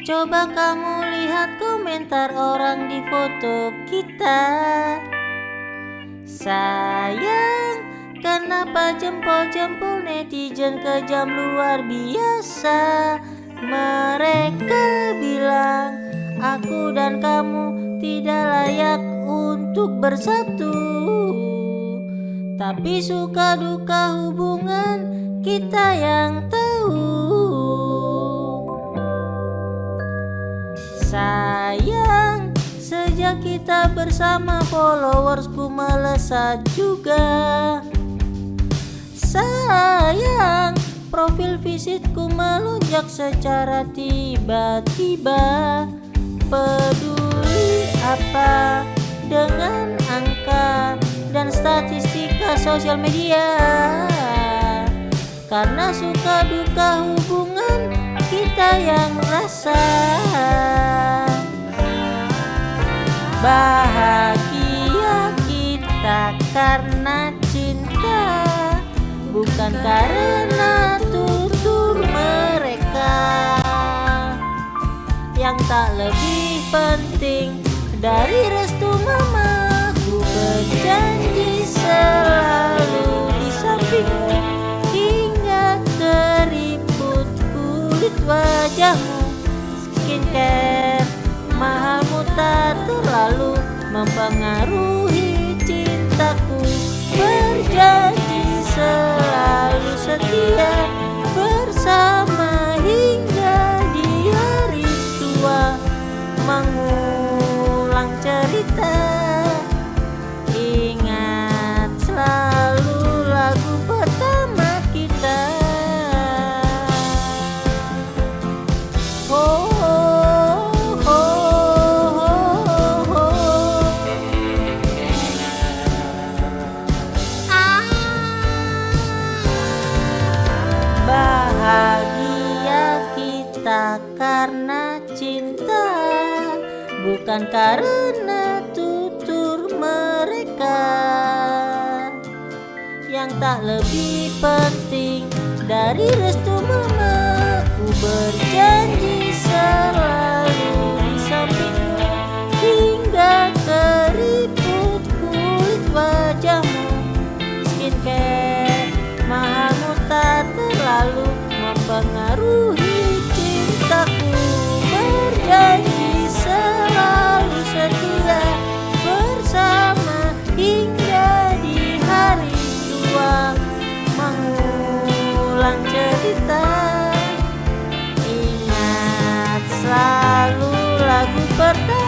Coba kamu lihat komentar orang di foto kita. Sayang, kenapa jempol-jempol netizen kejam luar biasa. Mereka bilang aku dan kamu tidak layak untuk bersatu. Tapi suka duka hubungan kita yang tahu. Sayang, sejak kita bersama followersku melesat juga. Sayang, profil visitku melonjak secara tiba-tiba. Peduli apa dengan angka dan statistika sosial media? Karena suka duka hubungan kita yang rasa. Bahagia kita karena cinta, bukan karena tutur mereka. Yang tak lebih penting dari restu mamaku, berjanji selalu di sampingmu hingga keriput kulit wajahmu. Skincare mahamu tak terlalu mempengaruhi cintaku. Berjanji selalu setia bersama hingga di hari tua. Mengulang cerita, ingat selalu lagu pertama kita. Oh, oh, oh, oh, oh. Bahagia kita karena cinta, bukan karena tutur mereka. Yang tak lebih penting dari restu mamaku, berjanji selalu di sampingmu hingga keriput kulit wajahmu. Skincare mahamu tak terlalu mempengaruhi cintaku. Berjanji selalu setia bersama hingga di hari tua. Mengulang cerita, ingat selalu lagu pertama